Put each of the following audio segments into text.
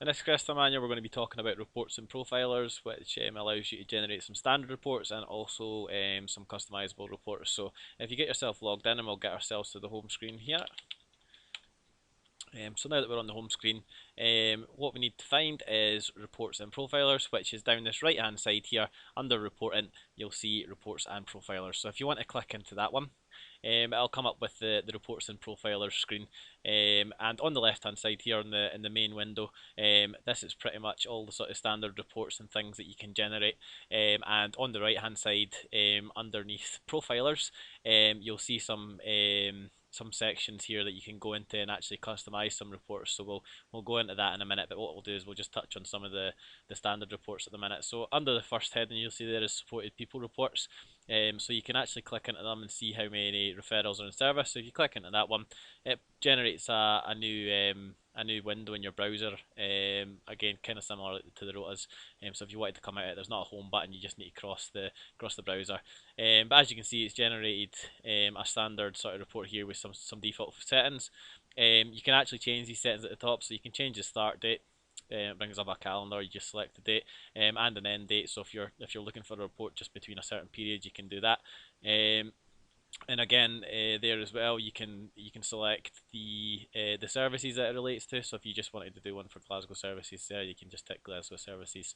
In this Cresta manual, we're going to be talking about reports and profilers, which allows you to generate some standard reports and also some customizable reports. So if you get yourself logged in, and we'll get ourselves to the home screen here. So now that we're on the home screen, what we need to find is reports and profilers, which is down this right hand side here. Under reporting, you'll see reports and profilers. So if you want to click into that one, it'll come up with the reports and profilers screen, and on the left hand side here in the main window, this is pretty much all the sort of standard reports and things that you can generate. And on the right hand side, underneath profilers, you'll see some sections here that you can go into and actually customize some reports. So we'll go into that in a minute, but what we'll do is we'll just touch on some of the standard reports at the minute. So under the first heading, you'll see there is supported people reports. So you can actually click into them and see how many referrals are in service. So if you click into that one, it generates a new window in your browser. Again, kind of similar to the rotas. So if you wanted to come out of it, there's not a home button. You just need to cross the browser. But as you can see, it's generated a standard sort of report here with some default settings. You can actually change these settings at the top, so you can change the start date. It brings up a calendar. You just select the date and an end date. So if you're looking for a report just between a certain period, you can do that. And again, there as well, you can select the services that it relates to. So if you just wanted to do one for Glasgow services, there you can just tick Glasgow services,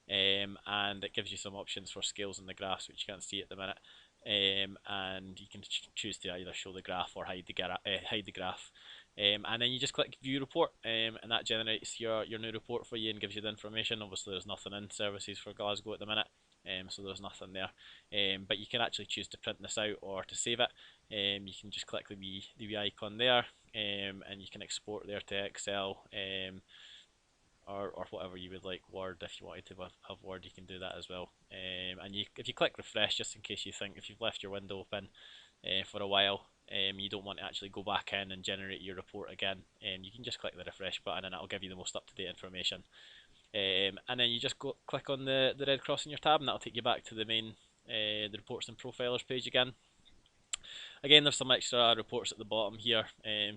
and it gives you some options for scales in the graphs, which you can't see at the minute. And you can choose to either show the graph or hide the graph. And then you just click view report, and that generates your new report for you and gives you the information. Obviously, there's nothing in services for Glasgow at the minute, so there's nothing there. But you can actually choose to print this out or to save it. You can just click the wee icon there, and you can export there to Excel, or whatever you would like. Word, if you wanted to have Word, you can do that as well. And if you click refresh, just in case you think if you've left your window open for a while, you don't want to actually go back in and generate your report again, you can just click the refresh button and it'll give you the most up-to-date information. And then you just click on the red cross in your tab, and that'll take you back to the main the reports and profilers page again. Again, there's some extra reports at the bottom here,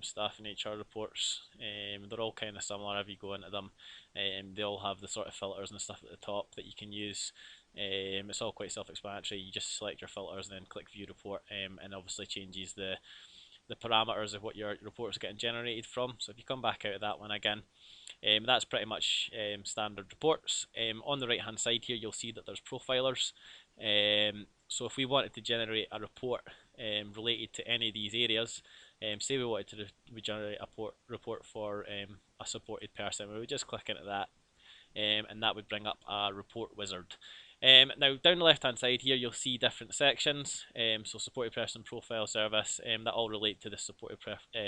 staff and HR reports. They're all kind of similar if you go into them. They all have the sort of filters and stuff at the top that you can use. It's all quite self-explanatory. You just select your filters and then click view report, and obviously changes the parameters of what your reports are getting generated from. So if you come back out of that one again, that's pretty much standard reports. On the right hand side here, you'll see that there's profilers. So if we wanted to generate a report related to any of these areas, say we wanted to generate a report for a supported person, we would just click into that, and that would bring up a report wizard. Now down the left hand side here, you'll see different sections. So supported person profile service, that all relate to the supported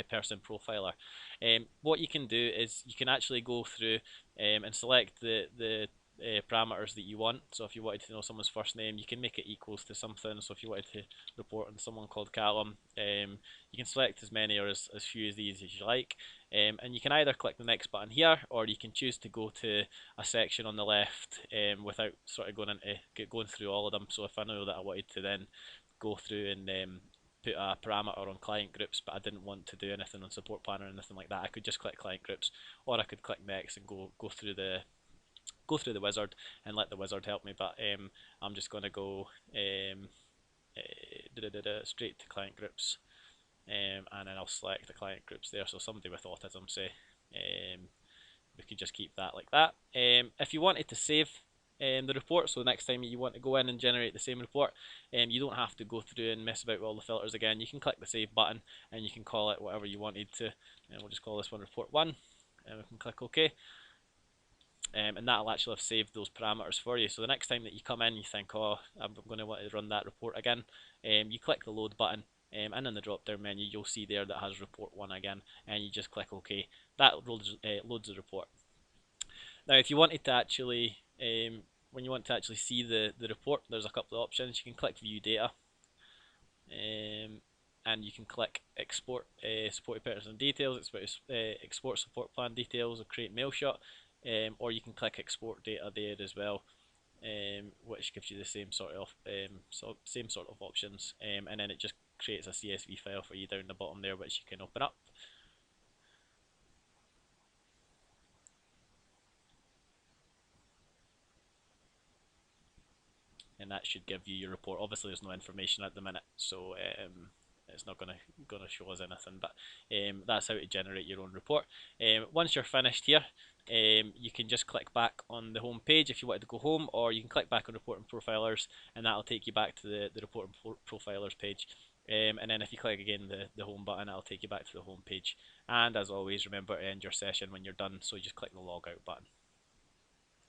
person profiler. What you can do is you can actually go through and select the parameters that you want. So if you wanted to know someone's first name, you can make it equals to something. So if you wanted to report on someone called Callum, you can select as many or as few of these as you like. And you can either click the next button here, or you can choose to go to a section on the left without sort of going through all of them. So if I know that I wanted to then go through and put a parameter on client groups, but I didn't want to do anything on support planner or anything like that, I could just click client groups, or I could click next and go through the wizard and let the wizard help me. But I'm just going to go straight to client groups, and then I'll select the client groups there. So somebody with autism, say, we could just keep that like that. If you wanted to save the report, so the next time you want to go in and generate the same report, you don't have to go through and mess about with all the filters again. You can click the save button and you can call it whatever you wanted to, and we'll just call this one report 1, and we can click OK. And that'll actually have saved those parameters for you. So the next time that you come in, you think, oh, I'm going to want to run that report again, you click the load button, and in the drop down menu you'll see there that has report 1 again, and you just click OK. That loads the report. Now if you wanted to actually, when you want to actually see the report, there's a couple of options. You can click view data, and you can click export supported person details, export support plan details, or create mail shot, or you can click export data there as well, which gives you the same sort of options, and then it just creates a CSV file for you down the bottom there, which you can open up. and that should give you your report. Obviously there's no information at the minute, so it's not gonna show us anything, but that's how to generate your own report. Once you're finished here, you can just click back on the home page if you wanted to go home, or you can click back on Reporting Profilers, and that'll take you back to the Reporting Profilers page. And then if you click again the home button, it'll take you back to the home page. And as always, remember to end your session when you're done, so you just click the log out button.